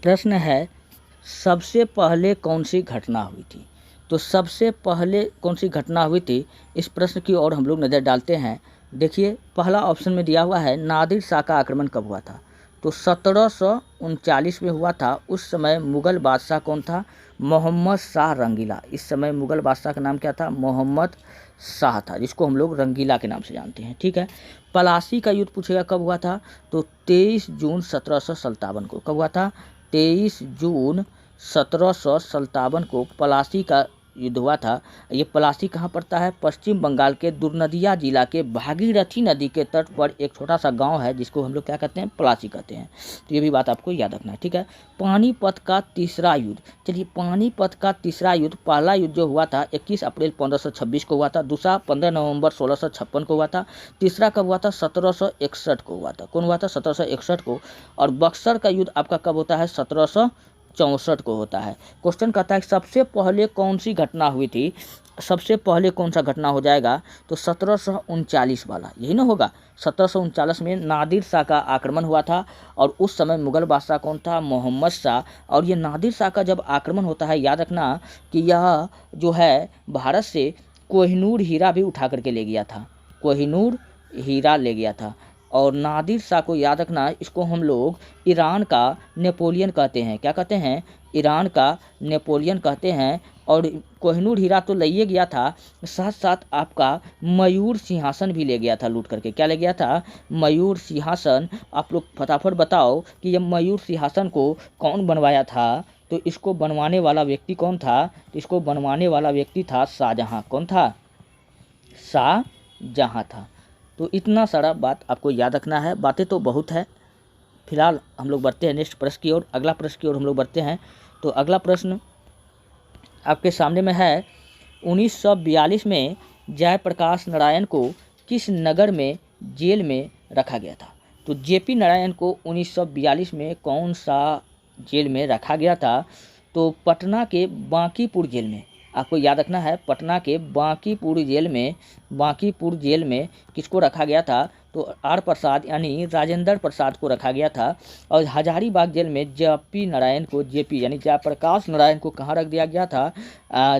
प्रश्न है सबसे पहले कौन सी घटना हुई थी। तो सबसे पहले कौन सी घटना हुई थी, इस प्रश्न की ओर हम लोग नज़र डालते हैं। देखिए पहला ऑप्शन में दिया हुआ है नादिर शाह का आक्रमण कब हुआ था। तो 1739 में हुआ था। उस समय मुग़ल बादशाह कौन था, मोहम्मद शाह रंगीला। इस समय मुग़ल बादशाह का नाम क्या था, मोहम्मद शाह था, जिसको हम लोग रंगीला के नाम से जानते हैं। ठीक है। पलासी का युद्ध पूछेगा कब हुआ था। तो 23 जून 1757 को। कब हुआ था, 23 जून 1757 को पलासी का युद्ध हुआ था। ये पलासी कहाँ पड़ता है, पश्चिम बंगाल के दुर्नदिया जिला के भागीरथी नदी के तट पर एक छोटा सा गांव है, जिसको हम लोग क्या कहते हैं, पलासी कहते हैं। तो ये भी बात आपको याद रखना है। ठीक है। पानीपत का तीसरा युद्ध। चलिए पानीपत का तीसरा युद्ध, पहला युद्ध जो हुआ था 21 अप्रैल 1526 को हुआ था, दूसरा 15 नवंबर 1656 को हुआ था, तीसरा कब हुआ था, 1761 को हुआ था। कौन हुआ था, 1761 को। और बक्सर का युद्ध आपका कब होता है, 1764 को होता है। क्वेश्चन कहता है सबसे पहले कौन सी घटना हुई थी, सबसे पहले कौन सा घटना हो जाएगा। तो 1739 वाला, यही ना होगा। 1739 में नादिर शाह का आक्रमण हुआ था और उस समय मुग़ल बादशाह कौन था, मोहम्मद शाह। और ये नादिर शाह का जब आक्रमण होता है, याद रखना कि यह जो है भारत से कोहिनूर हीरा भी उठा करके ले गया था, कोहिनूर हीरा ले गया था। और नादिर शाह को याद रखना, इसको हम लोग ईरान का नेपोलियन कहते हैं। क्या कहते हैं, ईरान का नेपोलियन कहते हैं। और कोहिनूर हीरा तो ले गया था, साथ साथ आपका मयूर सिंहासन भी ले गया था लूट करके। क्या ले गया था, मयूर सिंहासन। आप लोग फटाफट बताओ कि ये मयूर सिंहासन को कौन बनवाया था। तो इसको बनवाने वाला व्यक्ति कौन था, तो इसको बनवाने वाला व्यक्ति था शाहजहाँ। कौन था, शाहजहाँ था। तो इतना सारा बात आपको याद रखना है। बातें तो बहुत है। फिलहाल हम लोग बढ़ते हैं नेक्स्ट प्रश्न की ओर, अगला प्रश्न की ओर हम लोग बढ़ते हैं। तो अगला प्रश्न आपके सामने में है 1942 में जयप्रकाश नारायण को किस नगर में जेल में रखा गया था। तो जेपी नारायण को 1942 में कौन सा जेल में रखा गया था। तो पटना के बांकीपुर जेल में। आपको याद रखना है, पटना के बांकीपुर जेल में किसको रखा गया था। तो आर प्रसाद यानी राजेंद्र प्रसाद को रखा गया था। और हजारीबाग जेल में जेपी नारायण को, जेपी यानी जयप्रकाश नारायण को कहाँ रख दिया गया था,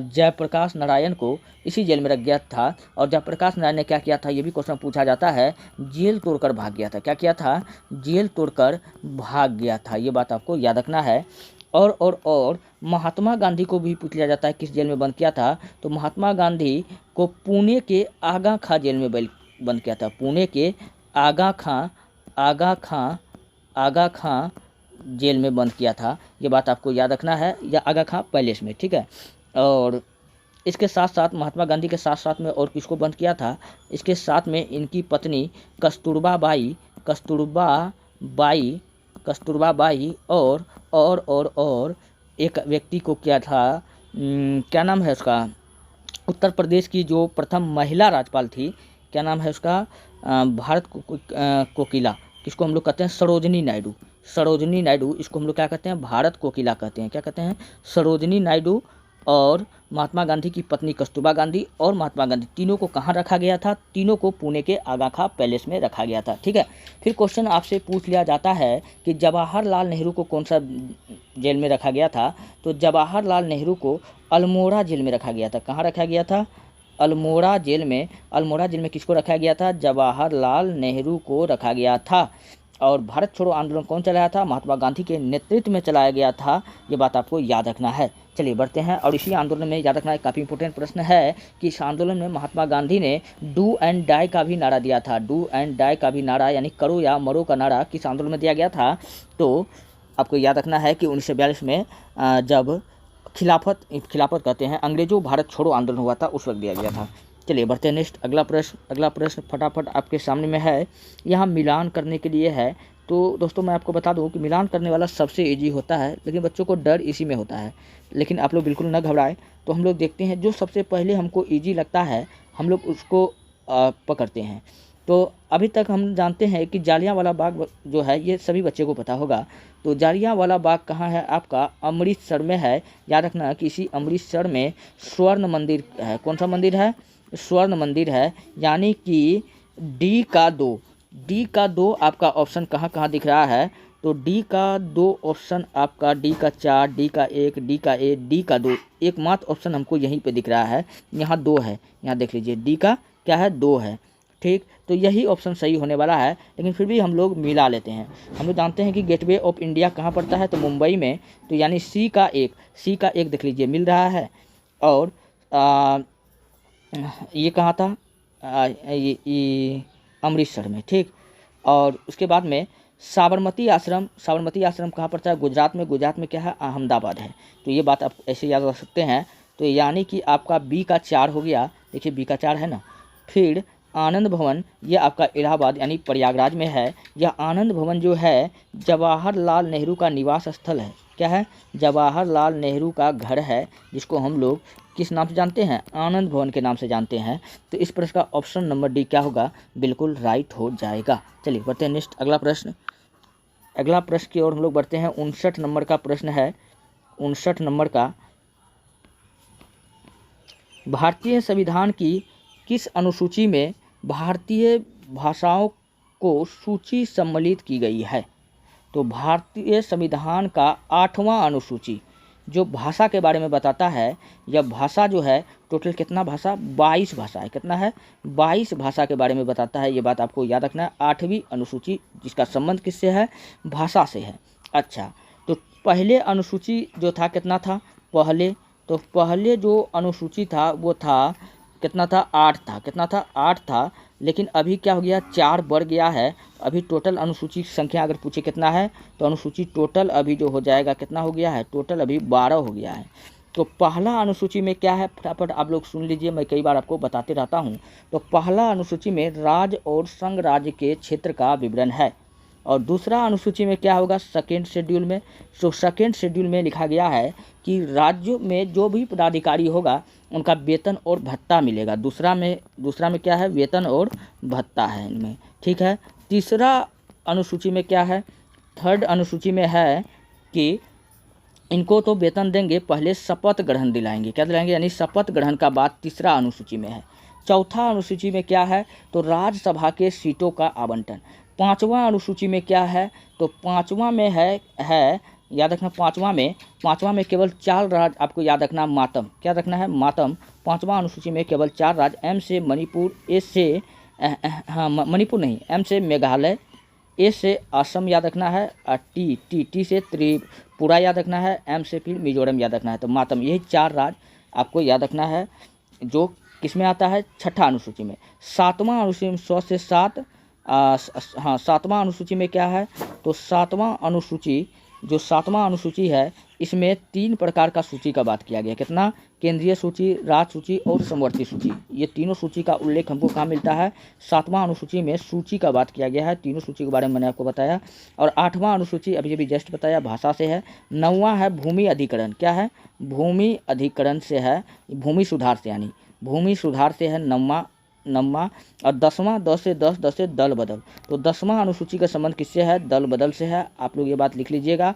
जयप्रकाश नारायण को इसी जेल में रख गया था। और जयप्रकाश नारायण ने क्या किया था, ये भी क्वेश्चन पूछा जाता है, जेल तोड़कर भाग गया था। क्या किया था, जेल तोड़कर भाग गया था। ये बात आपको याद रखना है। और महात्मा गांधी को भी पूछ लिया जाता है किस जेल में बंद किया था। तो महात्मा गांधी को पुणे के आगा खां जेल में बंद किया था। पुणे के आगा खां जेल में बंद किया था। ये बात आपको याद रखना है, या आगा खां पैलेस में। ठीक है। और इसके साथ साथ महात्मा गांधी के साथ साथ में और किसको बंद किया था, इसके साथ में इनकी पत्नी कस्तूरबा बाई और एक व्यक्ति को क्या था, क्या नाम है उसका, उत्तर प्रदेश की जो प्रथम महिला राज्यपाल थी, क्या नाम है उसका, भारत कोकिला। किसको हम लोग कहते हैं, सरोजनी नायडू। इसको हम लोग क्या कहते हैं, भारत कोकिला कहते हैं। क्या कहते हैं, सरोजनी नायडू। और महात्मा गांधी की पत्नी कस्तूरबा गांधी और महात्मा गांधी, तीनों को कहाँ रखा गया था, तीनों को पुणे के आगा खां पैलेस में रखा गया था। ठीक है। फिर क्वेश्चन आपसे पूछ लिया जाता है कि जवाहरलाल नेहरू को कौन सा जेल में रखा गया था। तो जवाहरलाल नेहरू को अल्मोड़ा जेल में रखा गया था। कहाँ रखा गया था, अल्मोड़ा जेल में किसको रखा गया था, जवाहरलाल नेहरू को रखा गया था। और भारत छोड़ो आंदोलन कौन चलाया था, महात्मा गांधी के नेतृत्व में चलाया गया था। ये बात आपको याद रखना है। चलिए बढ़ते हैं। और इसी आंदोलन में याद रखना एक काफ़ी इंपॉर्टेंट प्रश्न है कि इस आंदोलन में महात्मा गांधी ने डू एंड डाई का भी नारा दिया था। डू एंड डाई का भी नारा, यानी करो या मरो का नारा किस आंदोलन में दिया गया था। तो आपको याद रखना है कि 1942 में जब खिलाफत कहते हैं, अंग्रेजों भारत छोड़ो आंदोलन हुआ था, उस वक्त दिया गया था। चलिए बढ़ते हैं नेक्स्ट अगला प्रश्न फटाफट आपके सामने में है। यहाँ मिलान करने के लिए है। तो दोस्तों मैं आपको बता दूं कि मिलान करने वाला सबसे इजी होता है, लेकिन बच्चों को डर इसी में होता है। लेकिन आप लोग बिल्कुल न घबराएं। तो हम लोग देखते हैं जो सबसे पहले हमको इजी लगता है, हम लोग उसको पकड़ते हैं। तो अभी तक हम जानते हैं कि जालियांवाला बाग जो है, ये सभी बच्चे को पता होगा। तो जालियांवाला बाग कहाँ है, आपका अमृतसर में है। याद रखना कि इसी अमृतसर में स्वर्ण मंदिर है। कौन सा मंदिर है, स्वर्ण मंदिर है। यानी कि डी का 2 आपका ऑप्शन कहाँ दिख रहा है। तो डी का 2 ऑप्शन आपका, डी का 4, डी का 1, डी का 1, डी का 2, एकमात्र ऑप्शन हमको यहीं पे दिख रहा है, यहाँ 2 है, यहाँ देख लीजिए डी का क्या है 2 है। ठीक, तो यही ऑप्शन सही होने वाला है, लेकिन फिर भी हम लोग मिला लेते हैं। हम लोग जानते हैं कि गेटवे ऑफ इंडिया कहाँ पड़ता है, तो मुंबई में, तो यानी सी का 1 देख लीजिए मिल रहा है। और ये कहाँ था, ये अमृतसर में। ठीक, और उसके बाद में साबरमती आश्रम कहाँ पड़ता है, गुजरात में। गुजरात में क्या है, अहमदाबाद है। तो ये बात आप ऐसे याद रख सकते हैं। तो यानी कि आपका बी का 4 हो गया, देखिए बी का 4 है ना। फिर आनंद भवन, ये आपका इलाहाबाद यानी प्रयागराज में है। यह आनंद भवन जो है जवाहरलाल नेहरू का निवास स्थल है। क्या है, जवाहरलाल नेहरू का घर है, जिसको हम लोग किस नाम से जानते हैं, आनंद भवन के नाम से जानते हैं। तो इस प्रश्न का ऑप्शन नंबर डी क्या होगा, बिल्कुल राइट हो जाएगा। चलिए बढ़ते हैं नेक्स्ट अगला प्रश्न। अगला प्रश्न की ओर हम लोग बढ़ते हैं। 59 नंबर का प्रश्न है। 59 नंबर का, भारतीय संविधान की किस अनुसूची में भारतीय भाषाओं को सूची सम्मिलित की गई है। तो भारतीय संविधान का 8वां अनुसूची जो भाषा के बारे में बताता है, यह भाषा जो है टोटल कितना भाषा, 22 भाषा है। कितना है, 22 भाषा के बारे में बताता है। ये बात आपको याद रखना है। 8वीं अनुसूची जिसका संबंध किससे है, भाषा से है। अच्छा, तो पहले अनुसूची जो था कितना था, पहले जो अनुसूची था वो था कितना था, 8 था। कितना था, 8 था। लेकिन अभी क्या हो गया, 4 बढ़ गया है। अभी टोटल अनुसूची संख्या अगर पूछे कितना है, तो अनुसूची टोटल अभी जो हो जाएगा कितना हो गया है, टोटल अभी 12 हो गया है। तो पहला अनुसूची में क्या है, फटाफट आप लोग सुन लीजिए, मैं कई बार आपको बताते रहता हूँ। तो पहला अनुसूची में राज्य और संघ राज्य के क्षेत्र का विवरण है। और दूसरा अनुसूची में क्या होगा, सेकेंड शेड्यूल में। तो सेकेंड शेड्यूल में लिखा गया है कि राज्यों में जो भी पदाधिकारी होगा उनका वेतन और भत्ता मिलेगा। दूसरा में क्या है, वेतन और भत्ता है इनमें। ठीक है। तीसरा अनुसूची में क्या है, थर्ड अनुसूची में है कि इनको तो वेतन देंगे, पहले शपथ ग्रहण दिलाएंगे। क्या दिलाएंगे, यानी शपथ ग्रहण का बाद तीसरा अनुसूची में है। चौथा अनुसूची में क्या है, तो राज्यसभा के सीटों का आवंटन। पांचवा अनुसूची में क्या है, तो पांचवा में है याद रखना, पांचवा में केवल 4 राज्य आपको याद रखना, मातम। क्या रखना है, मातम। पांचवा अनुसूची में केवल 4 राज्य, एम से मणिपुर, ए से मणिपुर नहीं, एम से मेघालय, ए से असम याद रखना है, और टी से त्रिपुरा याद रखना है, एम से फिर मिजोरम याद रखना है। तो मातम, यही 4 राज्य आपको याद रखना है, जो किसमें आता है, छठा अनुसूची में। सातवां अनुसूची में 100 से 7, सातवां अनुसूची में क्या है, तो सातवां अनुसूची है, इसमें 3 प्रकार का सूची का बात किया गया। कितना, केंद्रीय सूची, राज्य सूची और समवर्ती सूची। ये तीनों सूची का उल्लेख हमको कहाँ मिलता है, सातवां अनुसूची में सूची का बात किया गया है। तीनों सूची के बारे में मैंने आपको बताया। और 8वां अनुसूची अभी जस्ट बताया, भाषा से है। 9वां है भूमि अधिकरण। क्या है, भूमि अधिकरण से है, भूमि सुधार से, यानी भूमि सुधार से है 9वां। और 10वां 10 से दल बदल। तो 10वां अनुसूची का संबंध किससे है, दल बदल से है। आप लोग ये बात लिख लीजिएगा।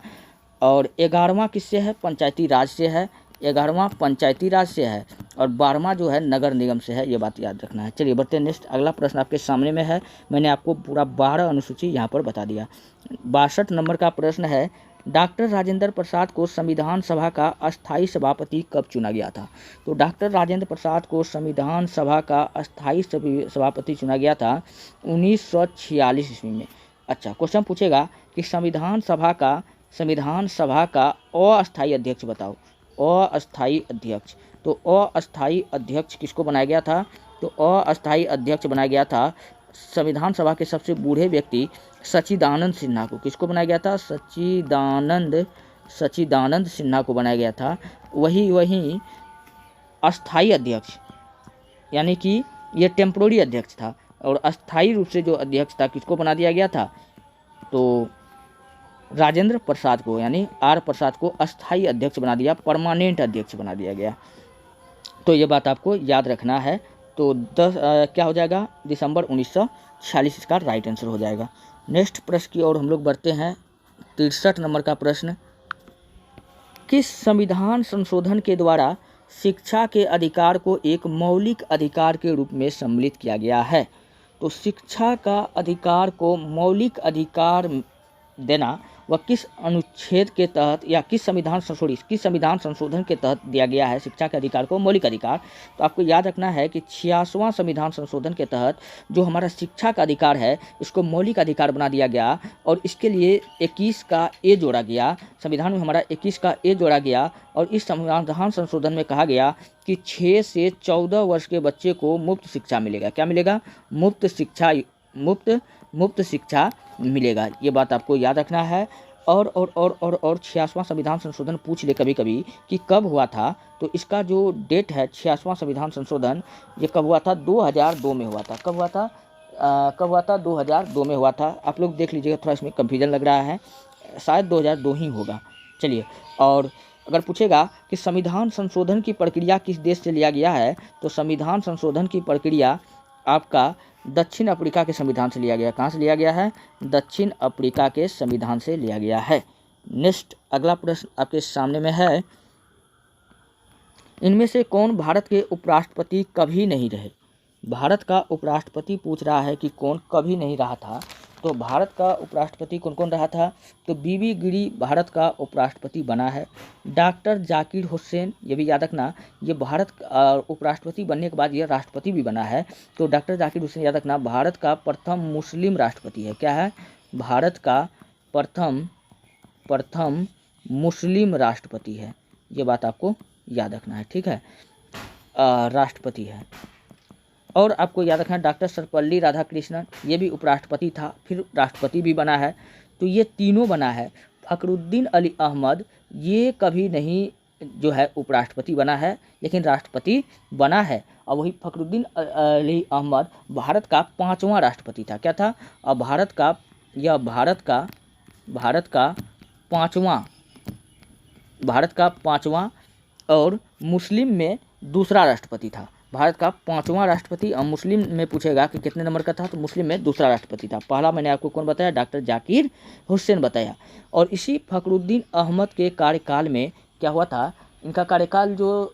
और 11वां किससे है, पंचायती राज से है। 11वां पंचायती राज से है। और 12वां जो है नगर निगम से है। ये बात याद रखना है। चलिए बढ़ते हैं नेक्स्ट। अगला प्रश्न आपके सामने में है। मैंने आपको पूरा 12 अनुसूची यहाँ पर बता दिया। 62 नंबर का प्रश्न है, डॉक्टर राजेंद्र प्रसाद को संविधान सभा का अस्थायी सभापति कब चुना गया था। तो डॉक्टर राजेंद्र प्रसाद को संविधान सभा का अस्थायी सभापति चुना गया था 1946 ईस्वी में। अच्छा, क्वेश्चन पूछेगा कि संविधान सभा का अस्थायी अध्यक्ष बताओ। अस्थायी अध्यक्ष, तो अस्थायी अध्यक्ष किसको बनाया गया था, तो अस्थायी अध्यक्ष बनाया गया था संविधान सभा के सबसे बूढ़े व्यक्ति सच्चिदानंद सिन्हा को। किसको बनाया गया था, सच्चिदानंद सिन्हा को बनाया गया था। वही अस्थायी अध्यक्ष, यानी कि ये टेम्पोररी अध्यक्ष था, और अस्थायी रूप से जो अध्यक्ष था किसको बना दिया गया था, तो राजेंद्र प्रसाद को, यानी आर प्रसाद को अस्थायी अध्यक्ष बना दिया, परमानेंट अध्यक्ष बना दिया गया। तो ये बात आपको याद रखना है। तो 10 क्या हो जाएगा, दिसंबर 1946 इसका राइट आंसर हो जाएगा। नेक्स्ट प्रश्न की ओर हम लोग बढ़ते हैं। 63 नंबर का प्रश्न, किस संविधान संशोधन के द्वारा शिक्षा के अधिकार को एक मौलिक अधिकार के रूप में सम्मिलित किया गया है। तो शिक्षा का अधिकार को मौलिक अधिकार देना वह किस अनुच्छेद के तहत या किस संविधान संशोधन के तहत दिया गया है शिक्षा के अधिकार को मौलिक अधिकार। तो आपको याद रखना है कि 86वां संविधान संशोधन के तहत जो हमारा शिक्षा का अधिकार है इसको मौलिक अधिकार बना दिया गया और इसके लिए 21 का ए जोड़ा गया। संविधान में हमारा 21 का ए जोड़ा गया और इस संविधान संशोधन में कहा गया कि 6 से 14 वर्ष के बच्चे को मुफ्त शिक्षा मिलेगा। क्या मिलेगा? मुफ्त शिक्षा मिलेगा। ये बात आपको याद रखना है। और 86वां संविधान संशोधन पूछ ले कभी कभी कि कब हुआ था, तो इसका जो डेट है 86वां संविधान संशोधन ये कब हुआ था? 2002 में हुआ था। कब हुआ था? 2002 में हुआ था। आप लोग देख लीजिएगा, थोड़ा इसमें कंफ्यूजन लग रहा है, शायद 2002 ही होगा। चलिए, और अगर पूछेगा कि संविधान संशोधन की प्रक्रिया किस देश से लिया गया है, तो संविधान संशोधन की प्रक्रिया आपका दक्षिण अफ्रीका के संविधान से लिया गया। कहाँ से लिया गया है? दक्षिण अफ्रीका के संविधान से लिया गया है। नेक्स्ट अगला प्रश्न आपके सामने में है, इनमें से कौन भारत के उपराष्ट्रपति कभी नहीं रहे? भारत का उपराष्ट्रपति पूछ रहा है कि कौन कभी नहीं रहा था। तो भारत का उपराष्ट्रपति कौन कौन रहा था? तो बीबी गिरी भारत का उपराष्ट्रपति बना है। डॉक्टर जाकिर हुसैन, ये भी याद रखना, ये भारत उपराष्ट्रपति बनने के बाद ये राष्ट्रपति भी बना है। तो डॉक्टर जाकिर हुसैन याद रखना भारत का प्रथम मुस्लिम राष्ट्रपति है। क्या है? भारत का प्रथम मुस्लिम राष्ट्रपति है। ये बात आपको याद रखना है, ठीक है, राष्ट्रपति है। और आपको याद रखना डॉक्टर सर्वपल्ली राधाकृष्णन, ये भी उपराष्ट्रपति था, फिर राष्ट्रपति भी बना है। तो ये तीनों बना है। फखरुद्दीन अली अहमद ये कभी नहीं जो है उपराष्ट्रपति बना है, लेकिन राष्ट्रपति बना है। और वही फखरुद्दीन अली अहमद भारत का 5वां राष्ट्रपति था। क्या था? और भारत का 5वां और मुस्लिम में दूसरा राष्ट्रपति था। भारत का 5वां राष्ट्रपति और मुस्लिम में पूछेगा कि कितने नंबर का था, तो मुस्लिम में दूसरा राष्ट्रपति था। पहला मैंने आपको कौन बताया? डॉक्टर जाकिर हुसैन बताया। और इसी फखरुद्दीन अहमद के कार्यकाल में क्या हुआ था? इनका कार्यकाल जो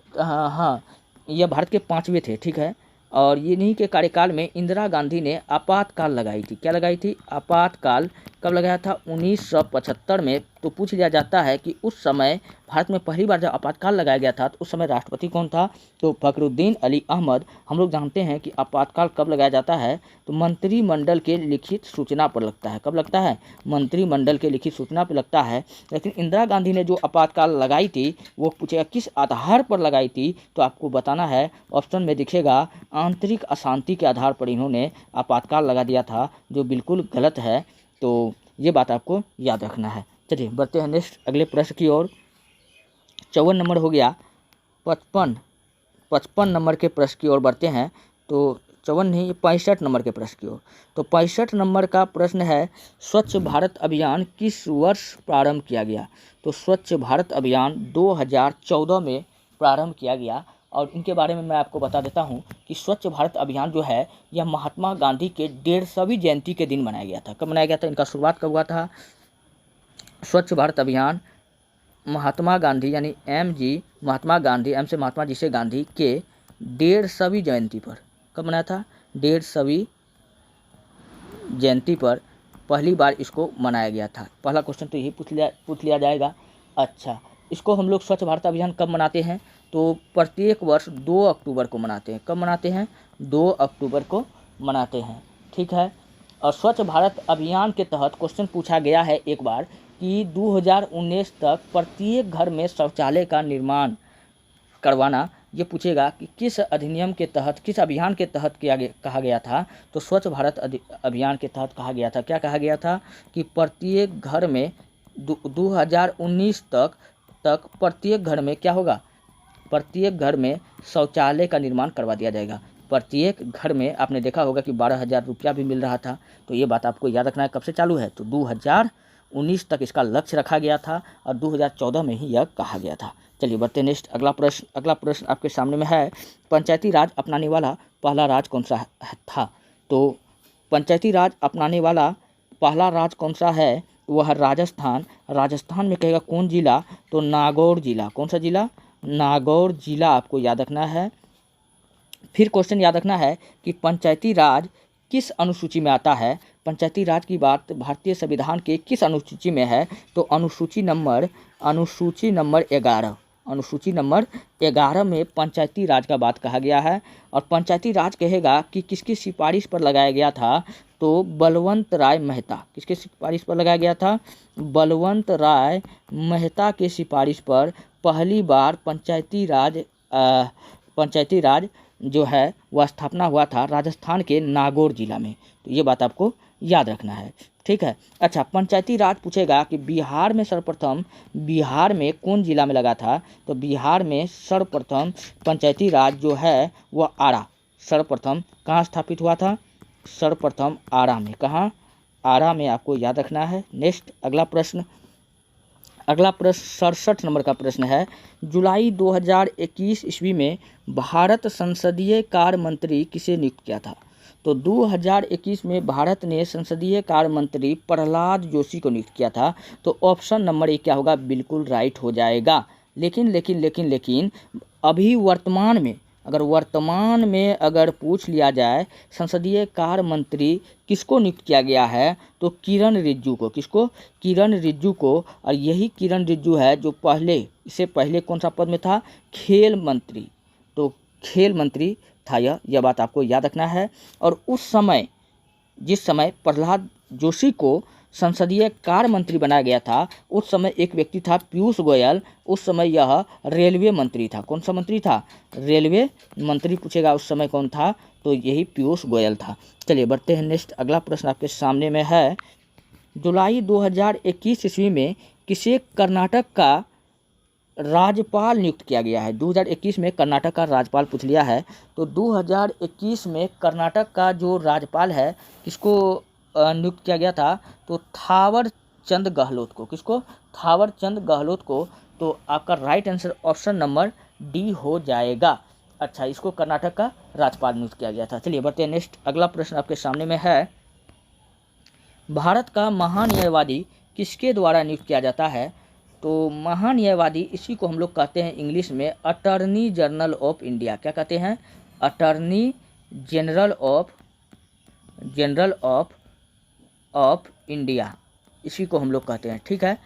यह भारत के 5वें थे, ठीक है। और इन्हीं के कार्यकाल में इंदिरा गांधी ने आपातकाल लगाई थी। क्या लगाई थी? आपातकाल। कब लगाया था? 1975 में। तो पूछ लिया जाता है कि उस समय भारत में पहली बार जब आपातकाल लगाया गया था तो उस समय राष्ट्रपति कौन था? तो फखरुद्दीन अली अहमद। हम लोग जानते हैं कि आपातकाल कब लगाया जाता है, तो मंत्रिमंडल के लिखित सूचना पर लगता है। कब लगता है? मंत्रिमंडल के लिखित सूचना पर लगता है। लेकिन इंदिरा गांधी ने जो आपातकाल लगाई थी वो पूछेगा किस आधार पर लगाई थी, तो आपको बताना है। ऑप्शन में दिखेगा आंतरिक अशांति के आधार पर इन्होंने आपातकाल लगा दिया था, जो बिल्कुल गलत है। तो ये बात आपको याद रखना है। चलिए बढ़ते हैं नेक्स्ट अगले प्रश्न की ओर। 54 नंबर हो गया, 55 नंबर के प्रश्न की ओर बढ़ते हैं। तो 54 नहीं, 65 नंबर के प्रश्न की ओर। तो 65 नंबर का प्रश्न है, स्वच्छ भारत अभियान किस वर्ष प्रारंभ किया गया? तो स्वच्छ भारत अभियान 2014 में प्रारंभ किया गया। और इनके बारे में मैं आपको बता देता हूं कि स्वच्छ भारत अभियान जो है यह महात्मा गांधी के 150वीं जयंती के दिन बनाया गया था। कब बनाया गया था? इनका शुरुआत कब हुआ था? स्वच्छ भारत अभियान महात्मा गांधी यानी महात्मा गांधी, एम से महात्मा जी से गांधी के 150वीं जयंती पर। कब बनाया था? 150वीं जयंती पर पहली बार इसको मनाया गया था। पहला क्वेश्चन तो यही पूछ लिया जाएगा। अच्छा, इसको हम लोग स्वच्छ भारत अभियान कब मनाते हैं? तो प्रत्येक वर्ष 2 अक्टूबर को मनाते हैं। कब मनाते हैं? 2 अक्टूबर को मनाते हैं, ठीक है। और स्वच्छ भारत अभियान के तहत क्वेश्चन पूछा गया है एक बार कि 2019 तक प्रत्येक घर में शौचालय का निर्माण करवाना। ये पूछेगा कि किस अधिनियम के तहत, किस अभियान के तहत कहा गया था? तो स्वच्छ भारत अभियान के तहत कहा गया था। क्या कहा गया था? कि प्रत्येक घर में 2019 तक प्रत्येक घर में क्या होगा? प्रत्येक घर में शौचालय का निर्माण करवा दिया जाएगा। प्रत्येक घर में आपने देखा होगा कि 12,000 रुपया भी मिल रहा था। तो ये बात आपको याद रखना है। कब से चालू है? तो 2019 तक इसका लक्ष्य रखा गया था और 2014 में ही यह कहा गया था। चलिए बढ़ते नेक्स्ट अगला प्रश्न आपके सामने में है, पंचायती राज अपनाने वाला पहला राज्य कौन सा था? तो पंचायती राज अपनाने वाला पहला राज्य कौन सा है? वह राजस्थान। राजस्थान में कहेगा कौन जिला? तो नागौर जिला। कौन सा जिला? नागौर जिला आपको याद रखना है। फिर क्वेश्चन याद रखना है कि पंचायती राज किस अनुसूची में आता है? पंचायती राज की बात भारतीय संविधान के किस अनुसूची में है? तो अनुसूची नंबर 11, अनुसूची नंबर 11 में पंचायती राज का बात कहा गया है। और पंचायती राज कहेगा कि किसकी सिफारिश पर लगाया गया था? तो बलवंत राय मेहता। किसके सिफारिश पर लगाया गया था? बलवंत राय मेहता के सिफारिश पर पहली बार पंचायती राज जो है वह स्थापना हुआ था राजस्थान के नागौर जिला में। तो ये बात आपको याद रखना है, ठीक है। अच्छा, पंचायती राज पूछेगा कि बिहार में सर्वप्रथम बिहार में कौन जिला में लगा था? तो बिहार में सर्वप्रथम पंचायती राज जो है वह आरा, सर्वप्रथम कहाँ स्थापित हुआ था? सर्वप्रथम आरा में। कहाँ? आरा में, आपको याद रखना है। नेक्स्ट अगला प्रश्न 67 नंबर का प्रश्न है। जुलाई 2021 ईस्वी में भारत संसदीय कार्य मंत्री किसे नियुक्त किया था? तो 2021 में भारत ने संसदीय कार्य मंत्री प्रहलाद जोशी को नियुक्त किया था। तो ऑप्शन नंबर 1 क्या होगा? बिल्कुल राइट हो जाएगा। लेकिन अभी वर्तमान में अगर पूछ लिया जाए संसदीय कार्य मंत्री किसको नियुक्त किया गया है? तो किरण रिजिजू को। किसको? किरण रिजिजू को। और यही किरण रिजिजू है जो इससे पहले कौन सा पद में था? खेल मंत्री। तो खेल मंत्री था यह बात आपको याद रखना है। और उस समय जिस समय प्रहलाद जोशी को संसदीय कार्य मंत्री बनाया गया था उस समय एक व्यक्ति था पीयूष गोयल। उस समय यह रेलवे मंत्री था। कौन सा मंत्री था? रेलवे मंत्री पूछेगा उस समय कौन था? तो यही पीयूष गोयल था। चलिए बढ़ते हैं नेक्स्ट। अगला प्रश्न आपके सामने में है। जुलाई 2021 ईस्वी में किसे कर्नाटक का राज्यपाल नियुक्त किया गया है? 2021 में कर्नाटक का राज्यपाल पूछ लिया है। तो 2021 में कर्नाटक का जो राज्यपाल है किसको नियुक्त किया गया था? तो थावर चंद गहलोत को। किसको? थावर चंद गहलोत को। तो आपका right answer option number D हो जाएगा। अच्छा, इसको कर्नाटक का राज्यपाल नियुक्त किया गया था। चलिए बढ़ते हैं नेक्स्ट। अगला प्रश्न आपके सामने में है। भारत का महान्यायवादी किसके द्वारा नियुक्त किया जाता है? तो महान्यायवादी, इसी को हम लोग कहते हैं इंग्लिश में अटॉर्नी जनरल ऑफ इंडिया। क्या कहते हैं? अटॉर्नी जनरल ऑफ इंडिया, इसी को हम लोग कहते हैं, ठीक है।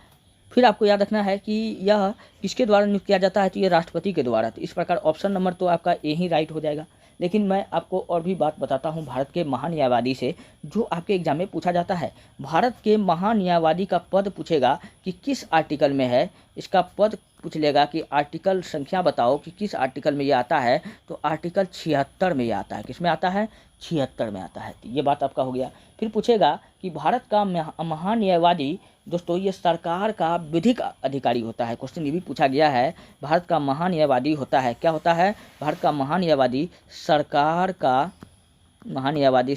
फिर आपको याद रखना है कि यह किसके द्वारा नियुक्त किया जाता है? तो ये राष्ट्रपति के द्वारा। तो इस प्रकार ऑप्शन नंबर तो आपका ए ही राइट हो जाएगा। लेकिन मैं आपको और भी बात बताता हूँ भारत के महान्यायवादी से, जो आपके एग्जाम में पूछा जाता है। भारत के महान्यायवादी का पद पूछेगा कि किस आर्टिकल में है। इसका पद पूछ लेगा कि आर्टिकल संख्या बताओ कि किस आर्टिकल में ये आता है। तो आर्टिकल 76 में ये आता है। किस में आता है? 76 में आता है। तो ये बात आपका हो गया। फिर पूछेगा कि भारत का महान्यायवादी, दोस्तों ये सरकार का विधिक अधिकारी होता है। क्वेश्चन ये भी पूछा गया है। भारत का महान्यायवादी होता है, क्या होता है? भारत का महान्यायवादी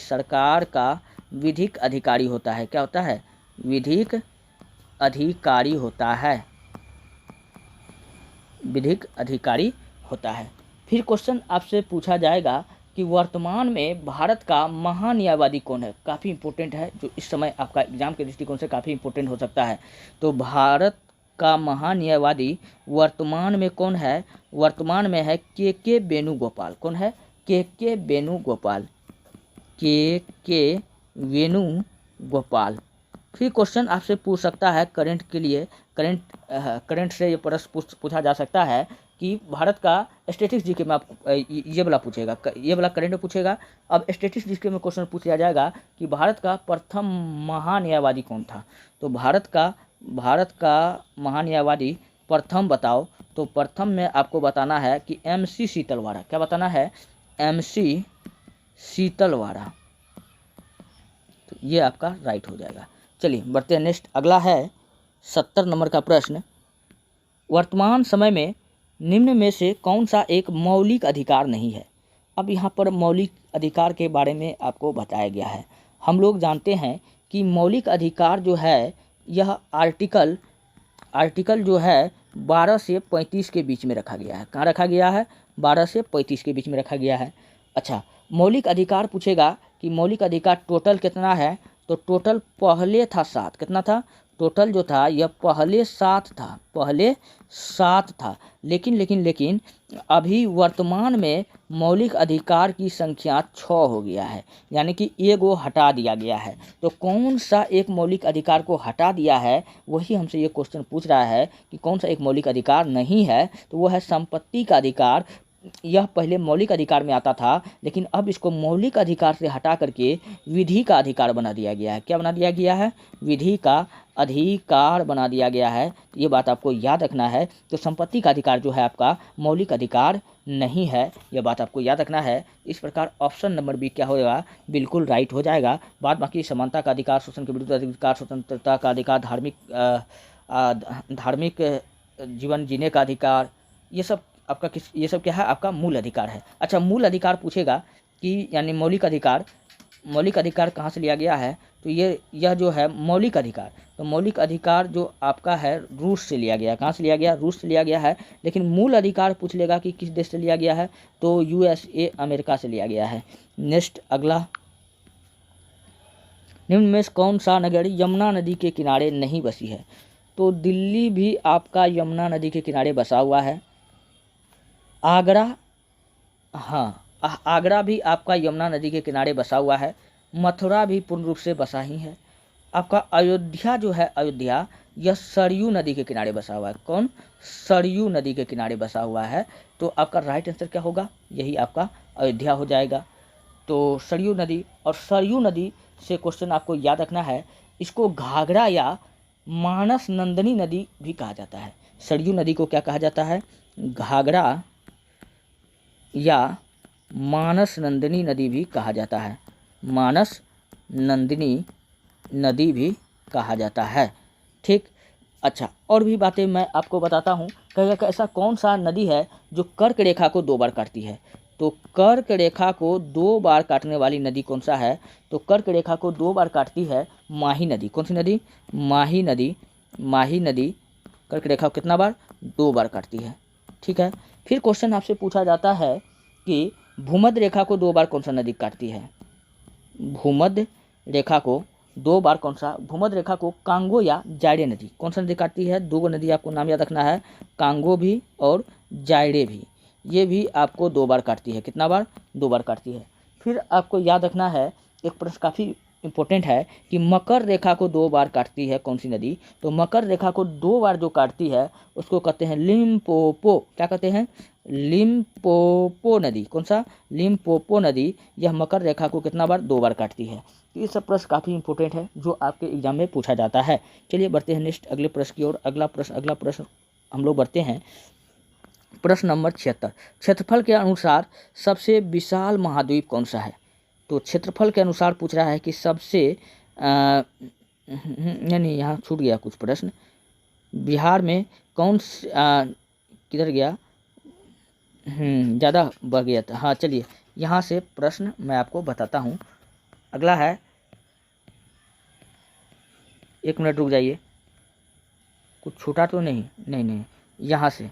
सरकार का विधिक अधिकारी होता है। क्या होता है? विधिक अधिकारी होता है। विधिक अधिकारी होता है। फिर क्वेश्चन आपसे पूछा जाएगा कि वर्तमान में भारत का महान्यायवादी कौन है? काफ़ी इंपॉर्टेंट है, जो इस समय आपका एग्जाम के दृष्टिकोण से काफ़ी इंपॉर्टेंट हो सकता है। तो भारत का महान्यायवादी वर्तमान में कौन है? वर्तमान में है के वेणुगोपाल। कौन है? के वेणुगोपाल। के वेणुगोपाल। फिर क्वेश्चन आपसे पूछ सकता है करंट के लिए, करंट से ये प्रश्न पूछा जा सकता है कि भारत का स्टैटिस्टिक्स जीके में आप ये वाला पूछेगा, ये वाला करंट में पूछेगा। अब स्टैटिस्टिक्स जीके में क्वेश्चन पूछ लिया जाएगा कि भारत का प्रथम महान्यायवादी कौन था? तो भारत का महान्यायवादी प्रथम बताओ। तो प्रथम में आपको बताना है कि MC शीतलवाड़ा। क्या बताना है? MC शीतलवाड़ा। तो ये आपका राइट हो जाएगा। चलिए बढ़ते हैं नेक्स्ट। अगला है 70 नंबर का प्रश्न। वर्तमान समय में निम्न में से कौन सा एक मौलिक अधिकार नहीं है? अब यहाँ पर मौलिक अधिकार के बारे में आपको बताया गया है। हम लोग जानते हैं कि मौलिक अधिकार जो है यह आर्टिकल जो है 12 से 35 के बीच में रखा गया है। कहाँ रखा गया है? 12 से 35 के बीच में रखा गया है। अच्छा, मौलिक अधिकार पूछेगा कि मौलिक अधिकार टोटल कितना है? तो टोटल पहले था 7। कितना था? टोटल जो था यह पहले 7 था, लेकिन अभी वर्तमान में मौलिक अधिकार की संख्या 6 हो गया है, यानी कि एगो हटा दिया गया है। तो कौन सा एक मौलिक अधिकार को हटा दिया है, वही हमसे ये क्वेश्चन पूछ रहा है कि कौन सा एक मौलिक अधिकार नहीं है। तो वो है संपत्ति का अधिकार। यह पहले मौलिक अधिकार में आता था, लेकिन अब इसको मौलिक अधिकार से हटा करके विधि का अधिकार बना दिया गया है। क्या बना दिया गया है? विधि का अधिकार बना दिया गया है। ये बात आपको याद रखना है। तो संपत्ति का अधिकार जो है आपका मौलिक अधिकार नहीं है, यह बात आपको याद रखना है। इस प्रकार ऑप्शन नंबर बी क्या होगा? बिल्कुल राइट हो जाएगा। बाद बाकी समानता का अधिकार, शोषण के विरुद्ध अधिकार, स्वतंत्रता का अधिकार, धार्मिक जीवन जीने का अधिकार, ये सब आपका ये सब क्या है? आपका मूल अधिकार है। अच्छा, मूल अधिकार पूछेगा कि यानी मौलिक अधिकार कहाँ से लिया गया है? तो यह जो है मौलिक अधिकार, तो मौलिक अधिकार जो आपका है रूस से लिया गया। कहाँ से लिया गया? रूस से लिया गया है। लेकिन मूल अधिकार पूछ लेगा कि किस देश से लिया गया है, तो USA अमेरिका से लिया गया है। नेक्स्ट अगला, निम्न में से कौन सा नगर यमुना नदी के किनारे नहीं बसी है? तो दिल्ली भी आपका यमुना नदी के किनारे बसा हुआ है। आगरा, हाँ, आगरा भी आपका यमुना नदी के किनारे बसा हुआ है। मथुरा भी पूर्ण रूप से बसा ही है। आपका अयोध्या जो है, अयोध्या यह सरयू नदी के किनारे बसा हुआ है। कौन? सरयू नदी के किनारे बसा हुआ है। तो आपका राइट आंसर क्या होगा? यही आपका अयोध्या हो जाएगा। तो सरयू नदी, और सरयू नदी से क्वेश्चन आपको याद रखना है, इसको घाघरा या मानस नंदिनी नदी भी कहा जाता है। सरयू नदी को क्या कहा जाता है? घाघरा या मानस नंदिनी नदी भी कहा जाता है। मानस नंदिनी नदी भी कहा जाता है। ठीक, अच्छा, और भी बातें मैं आपको बताता हूँ। कहेगा कि ऐसा कौन सा नदी है जो कर्क रेखा को 2 बार काटती है? तो कर्क रेखा को 2 बार काटने वाली नदी कौन सा है? तो कर्क रेखा को 2 बार काटती है माही नदी। कौन सी नदी? माही नदी। माही नदी कर्क रेखा को कितना बार? 2 बार काटती है। ठीक है। फिर क्वेश्चन आपसे पूछा जाता है कि भूमध्य रेखा को 2 बार कौन सा नदी काटती है? भूमध्य रेखा को 2 बार कौन सा? भूमध्य रेखा को कांगो या जायरे नदी कौन सा नदी काटती है? 2 नदी आपको नाम याद रखना है, कांगो भी और जायरे भी। ये भी आपको 2 बार काटती है। कितना बार? 2 बार काटती है। फिर आपको याद रखना है, एक प्रश्न काफ़ी इंपॉर्टेंट है कि मकर रेखा को 2 बार काटती है कौन सी नदी? तो मकर रेखा को 2 बार जो काटती है उसको कहते हैं लिम्पोपो। क्या कहते हैं? लिम्पोपो नदी। कौन सा? लिम्पोपो नदी। यह मकर रेखा को कितना बार? 2 बार काटती है। तो ये सब प्रश्न काफ़ी इंपॉर्टेंट है जो आपके एग्जाम में पूछा जाता है। चलिए बढ़ते हैं नेक्स्ट अगले प्रश्न की ओर। अगला प्रश्न हम लोग बढ़ते हैं। प्रश्न नंबर 76, क्षेत्रफल के अनुसार सबसे विशाल महाद्वीप कौन सा है? तो क्षेत्रफल के अनुसार पूछ रहा है कि सबसे यानी यहाँ छूट गया कुछ प्रश्न। बिहार में कौन किधर गया? ज़्यादा बढ़ गया था। हाँ, चलिए यहाँ से प्रश्न मैं आपको बताता हूँ। अगला है, 1 मिनट रुक जाइए, कुछ छूटा तो नहीं। यहाँ से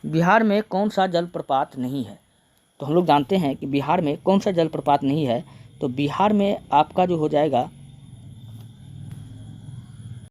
बिहार में कौन सा जलप्रपात नहीं है? तो हम लोग जानते हैं कि बिहार में कौन सा जलप्रपात नहीं है। तो बिहार में आपका जो हो जाएगा